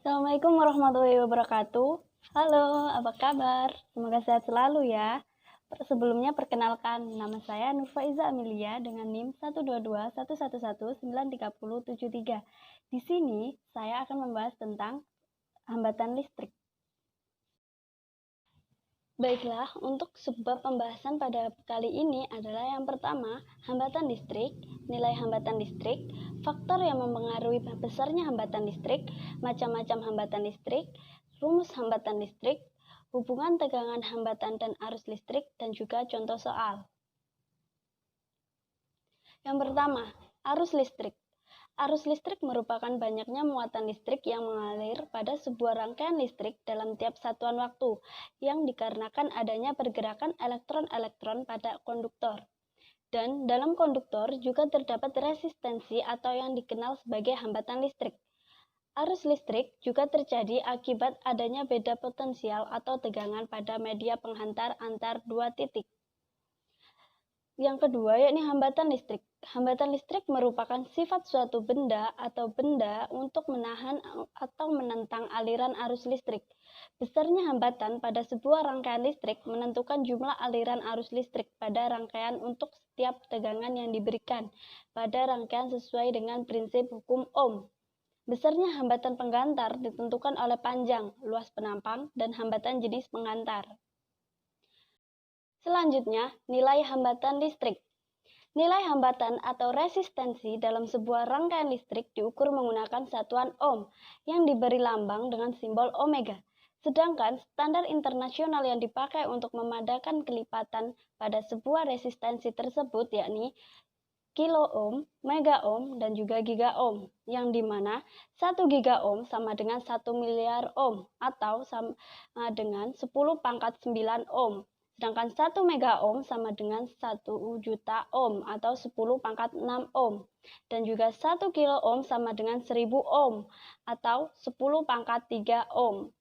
Assalamualaikum warahmatullahi wabarakatuh. Halo, apa kabar? Semoga sehat selalu ya. Sebelumnya perkenalkan, nama saya Nurfaiza Amelia dengan NIM 12211193073. Di sini saya akan membahas tentang hambatan listrik. Baiklah, untuk sebab pembahasan pada kali ini adalah yang pertama, hambatan listrik, nilai hambatan listrik, faktor yang mempengaruhi besarnya hambatan listrik, macam-macam hambatan listrik, rumus hambatan listrik, hubungan tegangan hambatan dan arus listrik, dan juga contoh soal. Yang pertama, arus listrik. Arus listrik merupakan banyaknya muatan listrik yang mengalir pada sebuah rangkaian listrik dalam tiap satuan waktu, yang dikarenakan adanya pergerakan elektron-elektron pada konduktor. Dan dalam konduktor juga terdapat resistensi atau yang dikenal sebagai hambatan listrik. Arus listrik juga terjadi akibat adanya beda potensial atau tegangan pada media penghantar antar dua titik. Yang kedua, yakni hambatan listrik. Hambatan listrik merupakan sifat suatu benda atau benda untuk menahan atau menentang aliran arus listrik. Besarnya hambatan pada sebuah rangkaian listrik menentukan jumlah aliran arus listrik pada rangkaian untuk setiap tegangan yang diberikan pada rangkaian sesuai dengan prinsip hukum Ohm. Besarnya hambatan penggantar ditentukan oleh panjang, luas penampang, dan hambatan jenis penghantar. Selanjutnya, nilai hambatan listrik. Nilai hambatan atau resistensi dalam sebuah rangkaian listrik diukur menggunakan satuan ohm yang diberi lambang dengan simbol omega. Sedangkan standar internasional yang dipakai untuk memadakan kelipatan pada sebuah resistensi tersebut yakni kilo ohm, mega ohm, dan juga giga ohm, yang dimana 1 giga ohm sama dengan 1 miliar ohm atau sama dengan 10 pangkat 9 ohm. Sedangkan 1 mega ohm sama dengan 1 juta ohm atau 10 pangkat 6 ohm. Dan juga 1 kilo ohm sama dengan 1000 ohm atau 10 pangkat 3 ohm.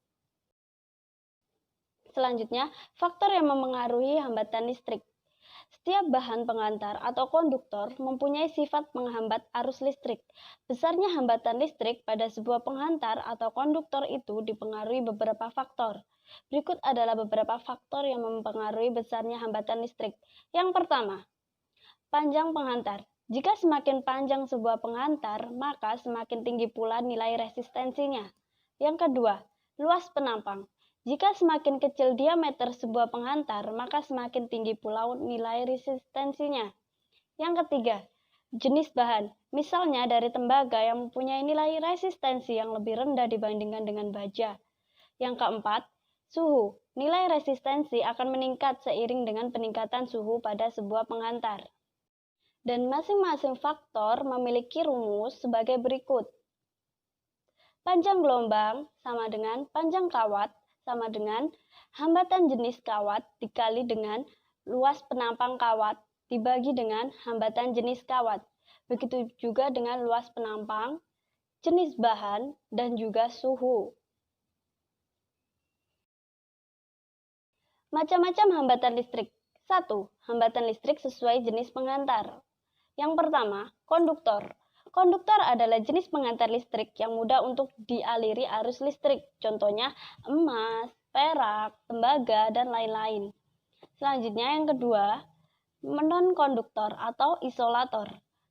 Selanjutnya, faktor yang mempengaruhi hambatan listrik. Setiap bahan pengantar atau konduktor mempunyai sifat menghambat arus listrik. Besarnya hambatan listrik pada sebuah penghantar atau konduktor itu dipengaruhi beberapa faktor. Berikut adalah beberapa faktor yang mempengaruhi besarnya hambatan listrik. Yang pertama, panjang penghantar. Jika semakin panjang sebuah penghantar, maka semakin tinggi pula nilai resistensinya. Yang kedua, luas penampang. Jika semakin kecil diameter sebuah penghantar, maka semakin tinggi pula nilai resistensinya. Yang ketiga, jenis bahan. Misalnya dari tembaga yang mempunyai nilai resistensi yang lebih rendah dibandingkan dengan baja. Yang keempat, suhu. Nilai resistensi akan meningkat seiring dengan peningkatan suhu pada sebuah penghantar. Dan masing-masing faktor memiliki rumus sebagai berikut. Panjang gelombang sama dengan panjang kawat sama dengan hambatan jenis kawat dikali dengan luas penampang kawat dibagi dengan hambatan jenis kawat. Begitu juga dengan luas penampang, jenis bahan, dan juga suhu. Macam-macam hambatan listrik. 1. Hambatan listrik sesuai jenis penghantar. Yang pertama, konduktor. Konduktor adalah jenis penghantar listrik yang mudah untuk dialiri arus listrik. Contohnya emas, perak, tembaga, dan lain-lain. Selanjutnya yang kedua, non-konduktor atau isolator.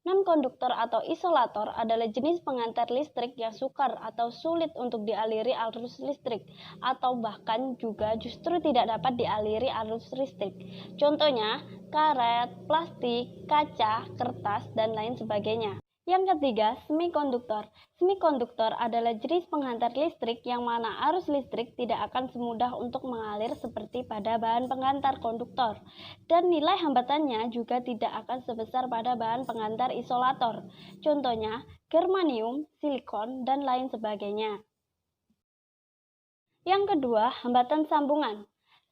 Non-konduktor atau isolator adalah jenis penghantar listrik yang sukar atau sulit untuk dialiri arus listrik atau bahkan juga justru tidak dapat dialiri arus listrik. Contohnya karet, plastik, kaca, kertas, dan lain sebagainya. Yang ketiga, semikonduktor. Semikonduktor adalah jenis penghantar listrik yang mana arus listrik tidak akan semudah untuk mengalir seperti pada bahan penghantar konduktor. Dan nilai hambatannya juga tidak akan sebesar pada bahan penghantar isolator. Contohnya, germanium, silikon, dan lain sebagainya. Yang kedua, hambatan sambungan.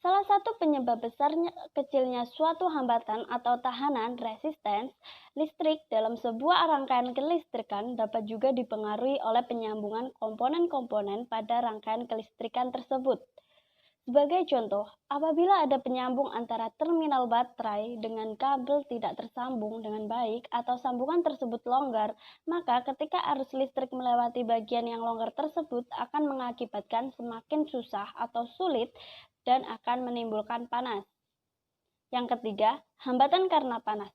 Salah satu penyebab besarnya kecilnya suatu hambatan atau tahanan resistens listrik dalam sebuah rangkaian kelistrikan dapat juga dipengaruhi oleh penyambungan komponen-komponen pada rangkaian kelistrikan tersebut. Sebagai contoh, apabila ada penyambung antara terminal baterai dengan kabel tidak tersambung dengan baik atau sambungan tersebut longgar, maka ketika arus listrik melewati bagian yang longgar tersebut akan mengakibatkan semakin susah atau sulit dan akan menimbulkan panas. Yang ketiga, hambatan karena panas.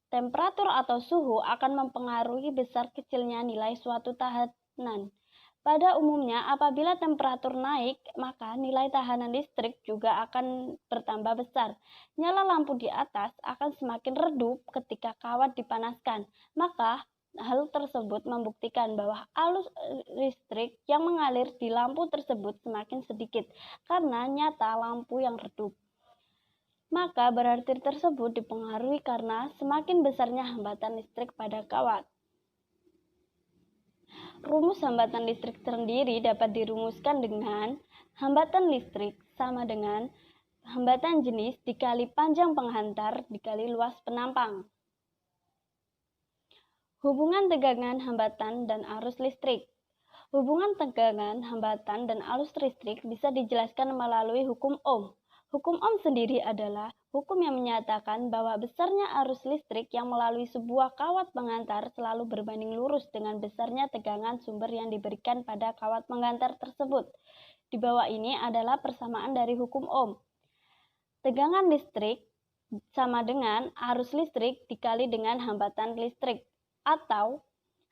Temperatur atau suhu akan mempengaruhi besar kecilnya nilai suatu tahanan. Pada umumnya, apabila temperatur naik, maka nilai tahanan listrik juga akan bertambah besar. Nyala lampu di atas akan semakin redup ketika kawat dipanaskan. Maka, hal tersebut membuktikan bahwa arus listrik yang mengalir di lampu tersebut semakin sedikit karena nyata lampu yang redup. Maka berarti tersebut dipengaruhi karena semakin besarnya hambatan listrik pada kawat. Rumus hambatan listrik sendiri dapat dirumuskan dengan hambatan listrik sama dengan hambatan jenis dikali panjang penghantar dikali luas penampang. Hubungan tegangan, hambatan, dan arus listrik. Hubungan tegangan, hambatan, dan arus listrik bisa dijelaskan melalui hukum Ohm. Hukum Ohm sendiri adalah hukum yang menyatakan bahwa besarnya arus listrik yang melalui sebuah kawat pengantar selalu berbanding lurus dengan besarnya tegangan sumber yang diberikan pada kawat pengantar tersebut. Di bawah ini adalah persamaan dari hukum Ohm. Tegangan listrik sama dengan arus listrik dikali dengan hambatan listrik, atau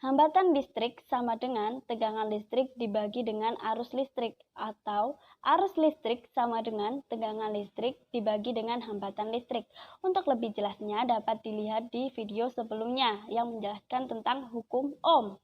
hambatan listrik sama dengan tegangan listrik dibagi dengan arus listrik, atau arus listrik sama dengan tegangan listrik dibagi dengan hambatan listrik. Untuk lebih jelasnya dapat dilihat di video sebelumnya yang menjelaskan tentang hukum Ohm.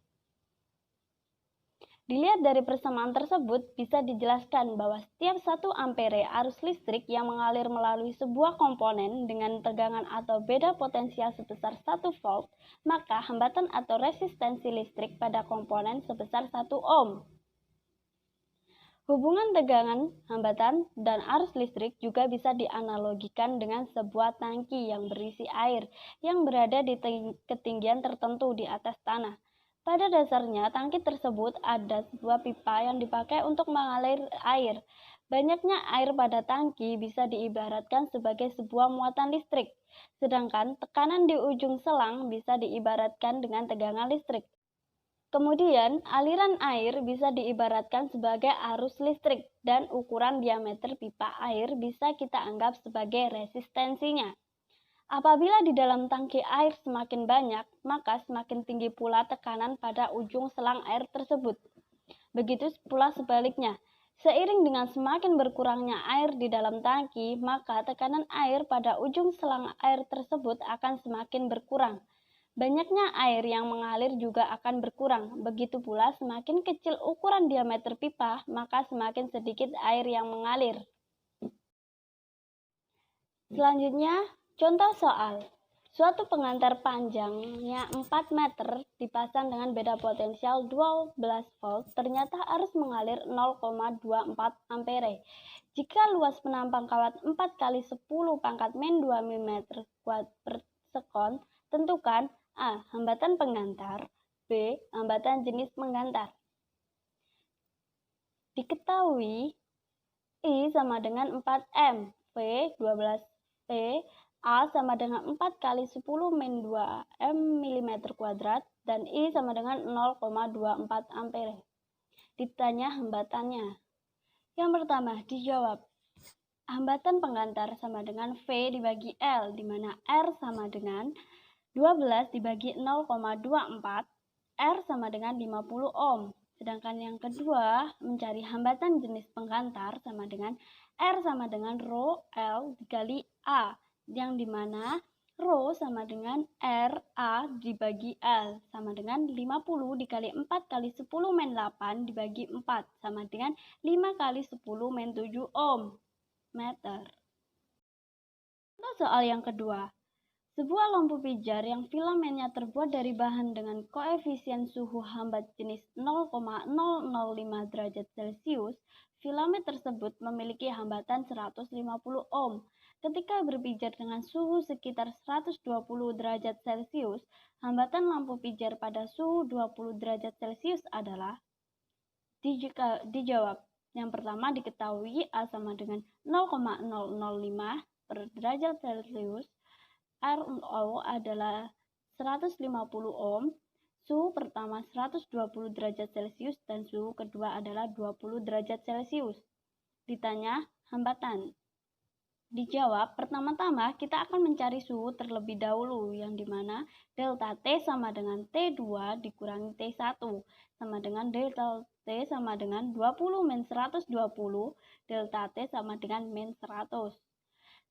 Dilihat dari persamaan tersebut, bisa dijelaskan bahwa setiap 1 ampere arus listrik yang mengalir melalui sebuah komponen dengan tegangan atau beda potensial sebesar 1 volt, maka hambatan atau resistensi listrik pada komponen sebesar 1 ohm. Hubungan tegangan, hambatan, dan arus listrik juga bisa dianalogikan dengan sebuah tangki yang berisi air yang berada di ketinggian tertentu di atas tanah. Pada dasarnya, tangki tersebut ada sebuah pipa yang dipakai untuk mengalir air. Banyaknya air pada tangki bisa diibaratkan sebagai sebuah muatan listrik, sedangkan tekanan di ujung selang bisa diibaratkan dengan tegangan listrik. Kemudian, aliran air bisa diibaratkan sebagai arus listrik, dan ukuran diameter pipa air bisa kita anggap sebagai resistensinya. Apabila di dalam tangki air semakin banyak, maka semakin tinggi pula tekanan pada ujung selang air tersebut. Begitu pula sebaliknya, seiring dengan semakin berkurangnya air di dalam tangki, maka tekanan air pada ujung selang air tersebut akan semakin berkurang. Banyaknya air yang mengalir juga akan berkurang. Begitu pula semakin kecil ukuran diameter pipa, maka semakin sedikit air yang mengalir. Selanjutnya, contoh soal. Suatu pengantar panjangnya 4 meter dipasang dengan beda potensial 12 volt, ternyata arus mengalir 0,24 ampere. Jika luas penampang kawat 4 kali 10 pangkat min 2 mm per sekon, tentukan A. Hambatan pengantar, B. Hambatan jenis pengantar. Diketahui I sama dengan 4M, V 12P, A sama dengan 4 kali 10 min 2 mm kuadrat, dan I sama dengan 0,24 ampere. Ditanya hambatannya. Yang pertama, dijawab. Hambatan pengantar sama dengan V dibagi L, di mana R sama dengan 12 dibagi 0,24, R sama dengan 50 ohm. Sedangkan yang kedua, mencari hambatan jenis pengantar sama dengan R sama dengan rho L dikali A, yang dimana rho sama dengan R A dibagi L sama dengan 50 dikali 4 kali 10 min 8 dibagi 4 sama dengan 5 kali 10 min 7 ohm meter. Soal yang kedua, sebuah lampu pijar yang filamennya terbuat dari bahan dengan koefisien suhu hambat jenis 0,005 derajat Celcius, filamen tersebut memiliki hambatan 150 ohm. Ketika berpijar dengan suhu sekitar 120 derajat Celcius, hambatan lampu pijar pada suhu 20 derajat Celcius adalah dijawab. Yang pertama diketahui A sama dengan 0,005 per derajat Celcius, RO adalah 150 ohm, suhu pertama 120 derajat Celcius dan suhu kedua adalah 20 derajat Celcius. Ditanya hambatan. Dijawab, pertama-tama kita akan mencari suhu terlebih dahulu, yang dimana delta T sama dengan T2 dikurangi T1, sama dengan delta T sama dengan 20 min 120, delta T sama dengan min 100.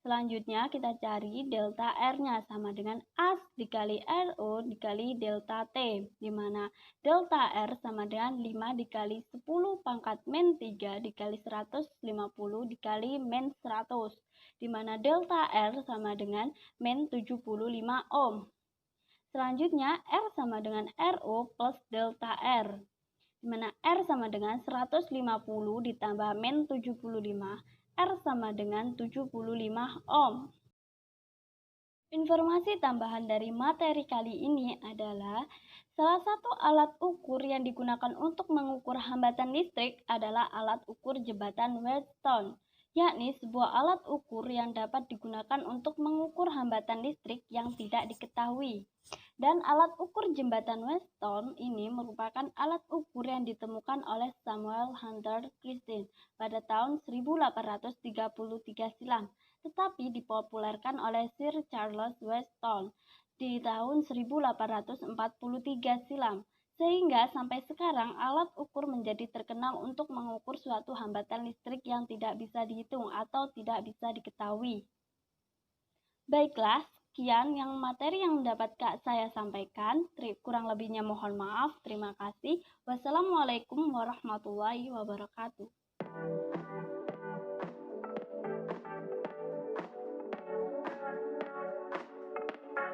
Selanjutnya kita cari delta R-nya sama dengan A dikali RO dikali delta T, di mana delta R sama dengan 5 dikali 10 pangkat min 3 dikali 150 dikali min 100, di mana delta R sama dengan min 75 ohm. Selanjutnya R sama dengan RO plus delta R, di mana R sama dengan 150 ditambah min 75, R sama dengan 75 ohm. Informasi tambahan dari materi kali ini adalah salah satu alat ukur yang digunakan untuk mengukur hambatan listrik adalah alat ukur jembatan Wheatstone, yakni sebuah alat ukur yang dapat digunakan untuk mengukur hambatan listrik yang tidak diketahui. Dan alat ukur jembatan Wheatstone ini merupakan alat ukur yang ditemukan oleh Samuel Hunter Christine pada tahun 1833 silam, tetapi dipopulerkan oleh Sir Charles Wheatstone di tahun 1843 silam. Sehingga sampai sekarang alat ukur menjadi terkenal untuk mengukur suatu hambatan listrik yang tidak bisa dihitung atau tidak bisa diketahui. Baiklah, sekian materi yang dapat saya sampaikan. Kurang lebihnya mohon maaf. Terima kasih. Wassalamualaikum warahmatullahi wabarakatuh.